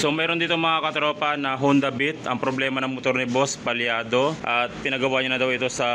So meron dito mga katropa na Honda Beat. Ang problema ng motor ni boss, palyado. At pinagawa niya na daw ito sa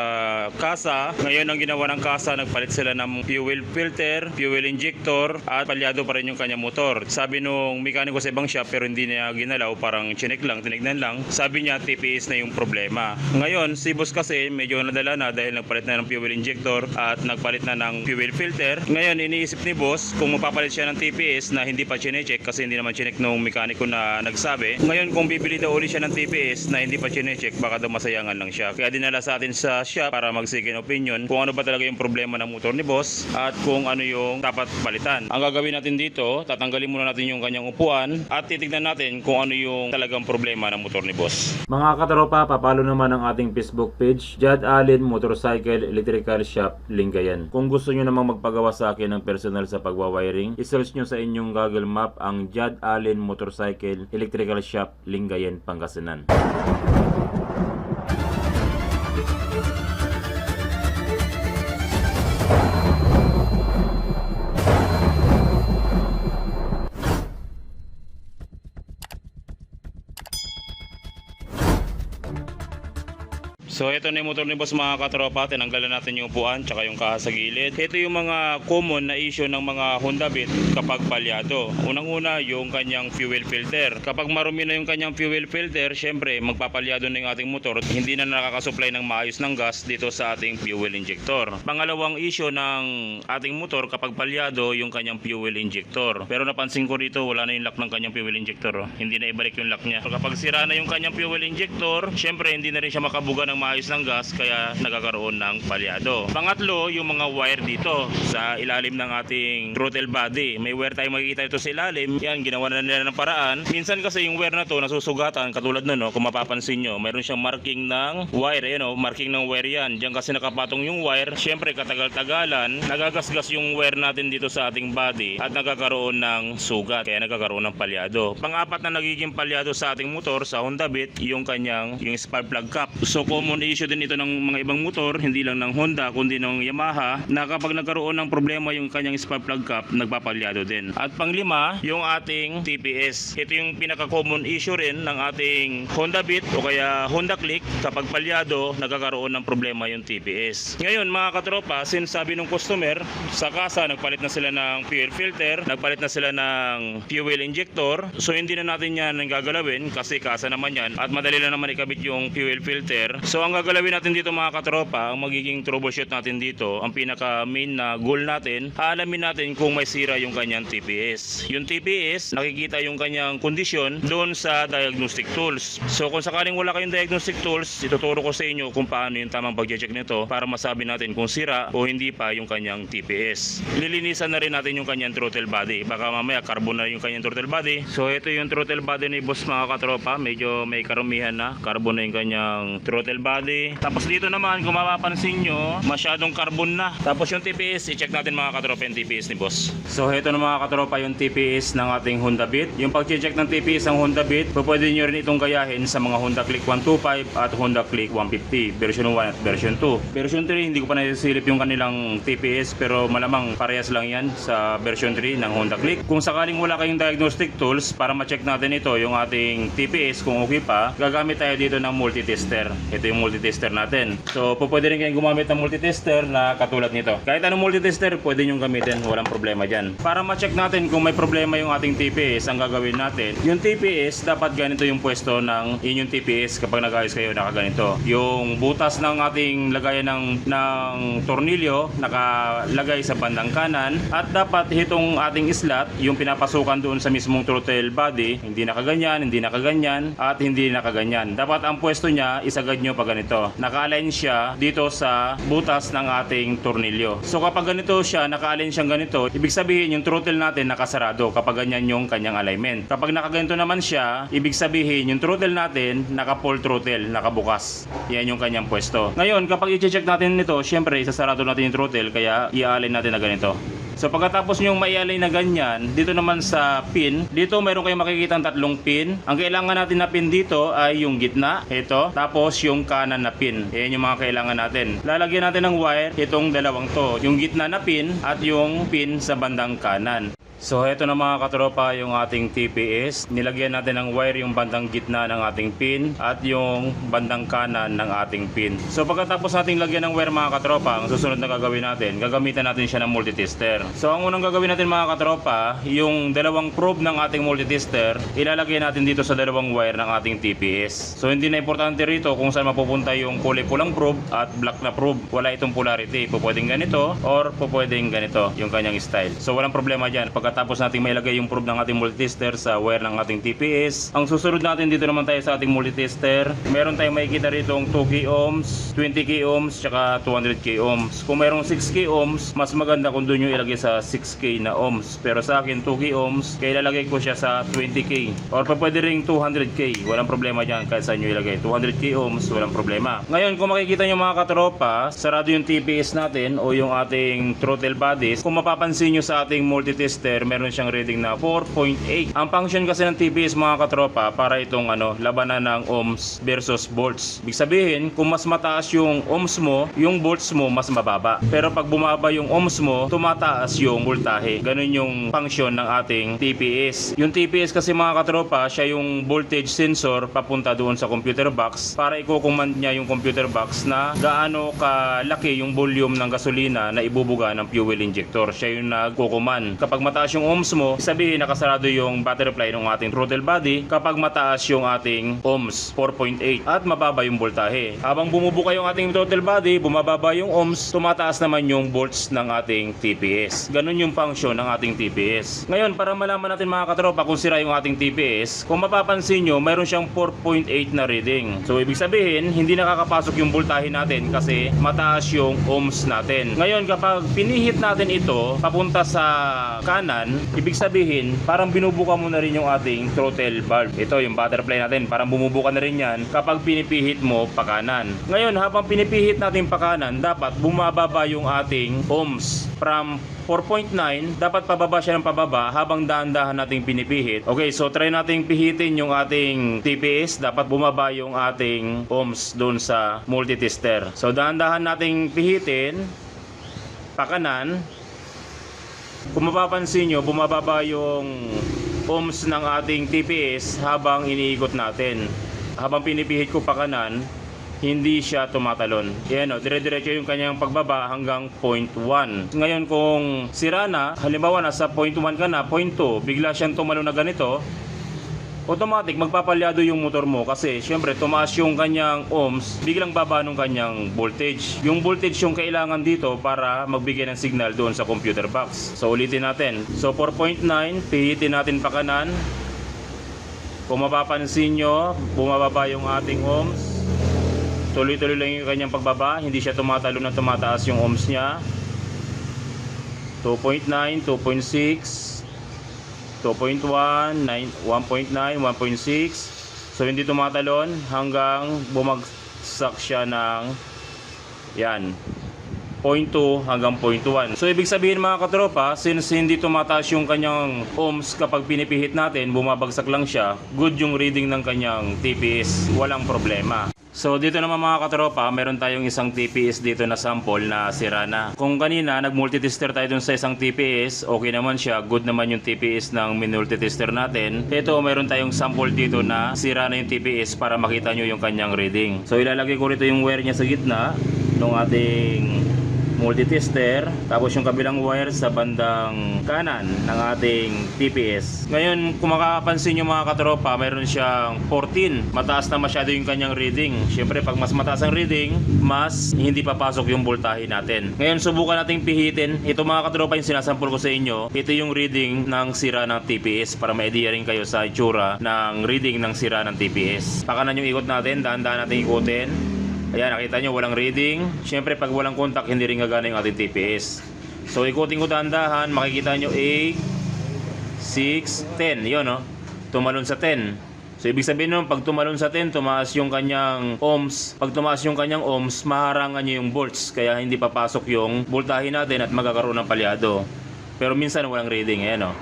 kasa. Ngayon ang ginawa ng kasa, nagpalit sila ng fuel filter, fuel injector, at palyado pa rin yung kanyang motor. Sabi nung mekaniko sa ibang shop pero hindi niya ginalaw, parang chinek lang, tinignan lang. Sabi niya TPS na yung problema. Ngayon si boss kasi medyo nadala na dahil nagpalit na ng fuel injector at nagpalit na ng fuel filter. Ngayon iniisip ni boss kung mapapalit siya ng TPS na hindi pa chinecheck kasi hindi naman chinek nung mekaniko na nagsabi. Ngayon kung bibili daw ulit siya ng TPS na hindi pa chinecheck, baka daw masayangan lang siya. Kaya dinala sa atin sa shop para mag-second opinion kung ano ba talaga yung problema ng motor ni boss at kung ano yung dapat palitan. Ang gagawin natin dito, tatanggalin muna natin yung kanyang upuan at titignan natin kung ano yung talagang problema ng motor ni boss. Mga katropa, papalo naman ang ating Facebook page, Jad Allen Motorcycle Electrical Shop, Lingayen. Kung gusto nyo namang magpagawa sa akin ng personal sa pagwawiring, isearch nyo sa inyong Google Map ang Jad Allen Motorcycle Electrical Shop, Lingayen, Pangasinan. So ito na yung motor ni boss mga katropa, tinanggalan natin yung upuan tsaka yung kaha sa gilid. Ito yung mga common na issue ng mga Honda Beat kapag palyado. Unang-una yung kanyang fuel filter. Kapag marumi na yung kanyang fuel filter, syempre magpapalyado na yung ating motor. Hindi na nakakasupply ng maayos ng gas dito sa ating fuel injector. Pangalawang issue ng ating motor kapag palyado yung kanyang fuel injector. Pero napansin ko rito wala na yung lock ng kanyang fuel injector. Hindi na ibalik yung lock niya. So kapag sira na yung kanyang fuel injector, syempre hindi na rin siya makabuga ng maayos ng gas kaya nagkakaroon ng palyado. Pangatlo, yung mga wire dito sa ilalim ng ating throttle body. May wire tayong makikita ito sa ilalim. Yan, ginawa na nila ng paraan. Minsan kasi yung wire na to nasusugatan katulad nun, no, kung mapapansin nyo, mayroon siyang marking ng wire. Ayan, no, marking ng wire yan. Diyan kasi nakapatong yung wire. Syempre katagal-tagalan, nagagasgas yung wire natin dito sa ating body at nagkakaroon ng sugat. Kaya nagkakaroon ng palyado. Pang-apat na nagiging palyado sa ating motor sa Honda Beat, yung spark plug cap. So common issue din ito ng mga ibang motor, hindi lang ng Honda kundi ng Yamaha, na kapag nagkaroon ng problema yung kanyang spark plug cap, nagpapalyado din. At panglima, yung ating TPS. Ito yung pinaka-common issue rin ng ating Honda Beat o kaya Honda Click. Kapag palyado, nagkakaroon ng problema yung TPS. Ngayon mga katropa, since sabi ng customer, sa kasa nagpalit na sila ng fuel filter, nagpalit na sila ng fuel injector, so hindi na natin yan gagalawin kasi kasa naman yan at madali lang naman ikabit yung fuel filter. So ang gagalawin natin dito mga katropa, ang magiging troubleshoot natin dito, ang pinaka main na goal natin, aalamin natin kung may sira yung kanyang TPS. Yung TPS, nakikita yung kanyang kondisyon doon sa diagnostic tools. So kung sakaling wala kayong diagnostic tools, ituturo ko sa inyo kung paano yung tamang pag-check nito para masabi natin kung sira o hindi pa yung kanyang TPS. Lilinisan na rin natin yung kanyang throttle body. Baka mamaya carbon na yung kanyang throttle body. So ito yung throttle body ni boss mga katropa, medyo may karumihan na, carbon na yung kanyang throttle body. Tapos dito naman kung mapapansin nyo, masyadong carbon na. Tapos yung TPS, i-check natin mga katropa yung TPS ni boss. So ito na mga katropa yung TPS ng ating Honda Beat. Yung pag-check ng TPS ng Honda Beat, pwede nyo rin itong gayahin sa mga Honda Click 125 at Honda Click 150, version 1 at version 2. Version 3, hindi ko pa nasisilip yung kanilang TPS pero malamang parehas lang yan sa version 3 ng Honda Click. Kung sakaling wala kayong diagnostic tools para ma-check natin ito, yung ating TPS kung okay pa, gagamit tayo dito ng multi-tester. Ito yung multi-tester natin. So pwede rin kayong gumamit ng multi-tester na katulad nito. Kahit anong multi-tester pwede nyo gamitin, walang problema dyan. Para ma-check natin kung may problema yung ating TPS, ang gagawin natin, yung TPS dapat ganito yung pwesto ng inyong TPS kapag nag-ayos kayo, nakaganito. Yung butas ng ating lagayan ng tornilyo nakalagay sa bandang kanan at dapat itong ating slot, yung pinapasukan doon sa mismong throttle body, hindi nakaganyan, hindi nakaganyan at hindi nakaganyan. Dapat ang pwesto niya isagad nyo pa ganito. Naka-align siya dito sa butas ng ating tornilyo. So kapag ganito siya, naka-align siyang ganito, ibig sabihin yung throttle natin nakasarado kapag ganyan yung kanyang alignment. Kapag nakaganito naman siya, ibig sabihin yung throttle natin naka-full throttle, nakabukas. Yan yung kanyang pwesto. Ngayon, kapag i-check natin nito, syempre isasarado natin yung throttle kaya i-align natin na ganito. So pagkatapos nyong maialay na ganyan, dito naman sa pin, dito mayroon kayong makikita tatlong pin. Ang kailangan natin na pin dito ay yung gitna, ito, tapos yung kanan na pin. Yan yung mga kailangan natin. Lalagyan natin ng wire itong dalawang to, yung gitna na pin at yung pin sa bandang kanan. So eto na mga katropa yung ating TPS. Nilagyan natin ng wire yung bandang gitna ng ating pin at yung bandang kanan ng ating pin. So pagkatapos nating lagyan ng wire mga katropa, ang susunod na gagawin natin, gagamitan natin siya ng multitester. So ang unang gagawin natin mga katropa, yung dalawang probe ng ating multitester, ilalagay natin dito sa dalawang wire ng ating TPS. So hindi na importante rito kung saan mapupunta yung kulay pulang probe at black na probe. Wala itong polarity. Pwedeng ganito or pwedeng ganito yung kanyang style. So walang problema dyan. Pagkatapos natin mailagay yung probe ng ating multitester sa wire ng ating TPS, ang susunod natin dito naman tayo sa ating multitester, meron tayong makikita rito 2 k ohms, 20 k ohms, tsaka 200 k ohms. Kung mayroong 6 k ohms, mas maganda kung doon yung ilagay sa 6 k na ohms. Pero sa akin 2 k ohms, kaya ilalagay ko siya sa 20 k. Or pwede ring 200 k. Walang problema dyan kahit saan nyo ilagay. 200 k ohms, walang problema. Ngayon, kung makikita nyo mga katropa, sarado yung TPS natin o yung ating throttle bodies. Kung mapapansin nyo sa ating multitester, meron siyang reading na 4.8. Ang function kasi ng TPS mga katropa, para itong labanan ng ohms versus volts. Ibig sabihin, kung mas mataas yung ohms mo, yung volts mo mas mababa. Pero pag bumaba yung ohms mo, tumataas yung voltahe. Ganun yung function ng ating TPS. Yung TPS kasi mga katropa, siya yung voltage sensor papunta doon sa computer box para i-command niya yung computer box na gaano kalaki yung volume ng gasolina na ibubuga ng fuel injector. Siya yung nagko-command. Kapag mataas yung ohms mo, sabihin nakasarado yung butterfly ng ating throttle body. Kapag mataas yung ating ohms, 4.8, at mababa yung voltahe. Habang bumubuka yung ating throttle body, bumababa yung ohms, tumataas naman yung volts ng ating TPS. Ganun yung function ng ating TPS. Ngayon, para malaman natin mga katropa kung sira yung ating TPS, kung mapapansin nyo, mayroon siyang 4.8 na reading. So, ibig sabihin, hindi nakakapasok yung voltahe natin kasi mataas yung ohms natin. Ngayon, kapag pinihit natin ito papunta sa kanan, ibig sabihin, parang binubuka mo na rin yung ating throttle valve. Ito, yung butterfly natin, parang bumubuka na rin yan kapag pinipihit mo pa kanan. Ngayon, habang pinipihit natin pa kanan, dapat bumababa yung ating ohms from 4.9, dapat pababa siya ng pababa habang dahan-dahan nating pinipihit. Okay, so try nating pihitin yung ating TPS. Dapat bumaba yung ating ohms doon sa multitester. So dahan-dahan nating pihitin pa kanan. Kung mapapansin nyo, bumababa yung ohms ng ating TPS habang iniikot natin. Habang pinipihit ko pa kanan, hindi siya tumatalon. Yan o, dire-diretso yung kanyang pagbaba hanggang 0.1. Ngayon kung sira na, halimbawa nasa 0.1 ka na, 0.2, bigla siyang tumalon na ganito, automatic magpapalyado yung motor mo kasi syempre tumaas yung kanyang ohms, biglang baba nung kanyang voltage. Yung voltage yung kailangan dito para magbigay ng signal doon sa computer box. So ulitin natin. So 4.9, pihitin natin pa kanan. Kung mapapansin nyo, bumababa yung ating ohms. Tuloy-tuloy lang yung kanyang pagbaba, hindi siya tumatalo na tumataas yung ohms niya. 2.9, 2.6, 2.1, 1.9, 1.6. So hindi tumatalon hanggang bumagsak siya ng yan, 0.2 hanggang 0.1. So ibig sabihin mga katropa, since hindi tumataas yung kanyang ohms kapag pinipihit natin, bumabagsak lang siya, good yung reading ng kanyang TPS, walang problema. So dito naman mga katropa, meron tayong isang TPS dito na sample na sira na. Kung kanina nag-multitester tayo dun sa isang TPS, okay naman siya, good naman yung TPS ng multitester natin. Ito meron tayong sample dito na sira na yung TPS para makita nyo yung kanyang reading. So ilalagay ko rito yung wire niya sa gitna ng ating multitester, tapos yung kabilang wire sa bandang kanan ng ating TPS. Ngayon, kung makapansin nyo mga katropa, mayroon siyang 14. Mataas na masyado yung kanyang reading. Siyempre, pag mas mataas ang reading, mas hindi papasok yung voltahe natin. Ngayon, subukan nating pihitin. Ito mga katropa yung sinasample ko sa inyo. Ito yung reading ng sira ng TPS para ma-idea rin kayo sa itsura ng reading ng sira ng TPS. Pakanan yung ikot natin, dahan-dahan natin ikutin. Ayan, nakita nyo, walang reading. Siyempre, pag walang contact, hindi rin gagana yung ating TPS. So, ikutin ko dahan-dahan. Makikita nyo 8, 6, 10. Yun, no? Tumalon sa 10. So, ibig sabihin nun, pag tumalon sa 10, tumaas yung kanyang ohms. Pag tumaas yung kanyang ohms, maharangan nyo yung volts. Kaya hindi papasok yung voltahe natin at magkakaroon ng palyado. Pero minsan, walang reading. Ayan, no?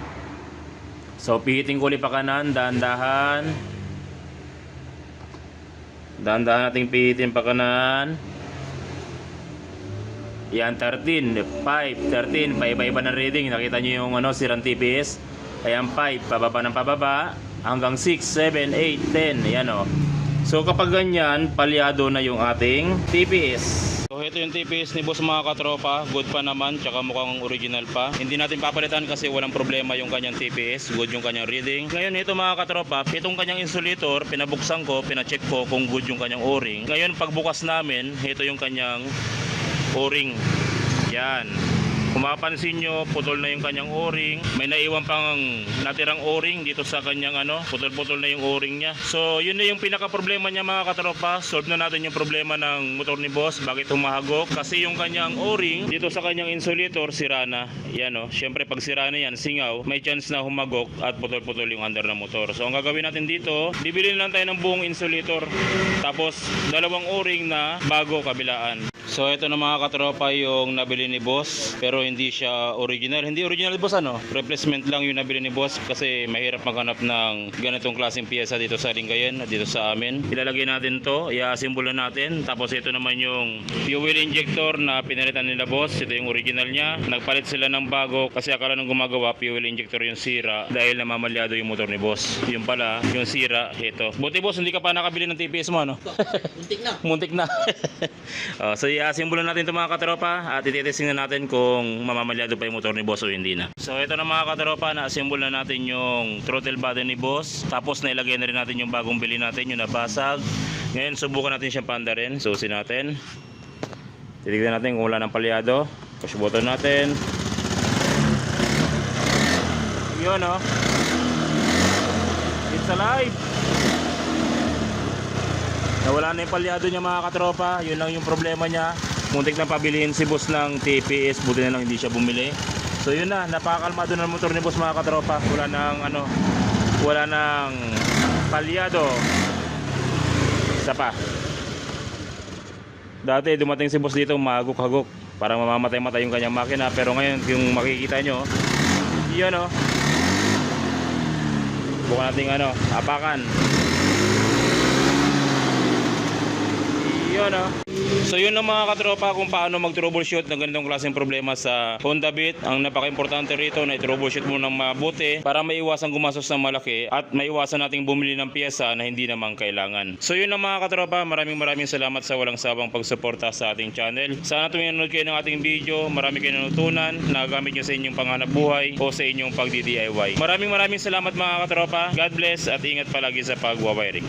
So, pihitin ko ulit pa kanan, dahan-dahan. Dahan-dahan nating pihitin pa kanan. Yan, 13, 5, 13, paiba-iba ng reading. Nakita nyo yung sirang TPS. Ayan, 5, pababa ng pababa. Hanggang 6, 7, 8, 10. Ayan o. So kapag ganyan, palyado na yung ating TPS. So ito yung TPS ni boss mga katropa. Good pa naman, tsaka mukhang original pa. Hindi natin papalitan kasi walang problema yung kanyang TPS. Good yung kanyang reading. Ngayon ito mga katropa, itong kanyang insulator, pinabuksan ko, pinacheck ko kung good yung kanyang o-ring. Ngayon pagbukas namin, ito yung kanyang o-ring. Yan. Kung mapapansin nyo, putol na yung kanyang o-ring. May naiwan pang natirang o-ring dito sa kanyang putol-putol na yung o-ring niya. So yun na yung pinaka problema niya mga katropa. Solve na natin yung problema ng motor ni boss. Bakit humahagok? Kasi yung kanyang o-ring dito sa kanyang insulator sira na. Yan o. Syempre pag sira na yan, singaw, may chance na humagok at putol-putol yung under ng motor. So ang gagawin natin dito, bibili lang tayo ng buong insulator. Tapos dalawang o-ring na bago kabilaan. So ito na mga katropa yung nabili ni boss, pero hindi siya original. Hindi original boss replacement lang yung nabili ni boss kasi mahirap maghanap ng ganitong klaseng piyesa dito sa Lingayen at dito sa amin. Ilalagay natin to, i-assemble natin. Tapos ito naman yung fuel injector na pinalitan nila boss. Ito yung original niya. Nagpalit sila ng bago kasi akala nung gumagawa fuel injector yung sira dahil namamalyado yung motor ni boss. Yung pala, yung sira, ito. Buti boss, hindi ka pa nakabili ng TPS mo Muntik na. Muntik na. So i-assemble natin ito mga katropa at ititesting na natin kung mamamalyado pa yung motor ni boss o hindi na. So ito na mga katropa, na-assemble na natin yung throttle body ni boss. Tapos nailagay na rin natin yung bagong bili natin, yung nabasag. Ngayon subukan natin siyang panda rin. Susin natin. Titignan natin kung wala ng palyado. Push button natin. Yun o. It's alive. Nawala na yung palyado niya mga katropa. Yun lang yung problema niya. Muntik na pabilihin si boss ng TPS. Buti na lang hindi siya bumili. So yun na, napakakalmado na ng motor ni boss mga katropa. Wala nang palyado. Isa pa. Dati dumating si boss dito, mahagok-hagok. Parang mamamatay-matay yung kanyang makina. Pero ngayon yung makikita nyo, yun o. Bukan natin apakan. Yun o. So yun ang mga katropa kung paano mag-troubleshoot ng ganitong klaseng problema sa Honda Beat. Ang napaka-importante rito na i-troubleshoot mo ng mabuti para maiwasan gumastos ng malaki at maiwasan nating bumili ng piyesa na hindi naman kailangan. So yun ang mga katropa, maraming salamat sa walang sawang pagsuporta sa ating channel. Sana tuwing nanonood kayo ng ating video, marami kayo natutunan na gamit nyo sa inyong panghanap buhay o sa inyong pagdi-DIY. Maraming salamat mga katropa. God bless at ingat palagi sa pagwawiring.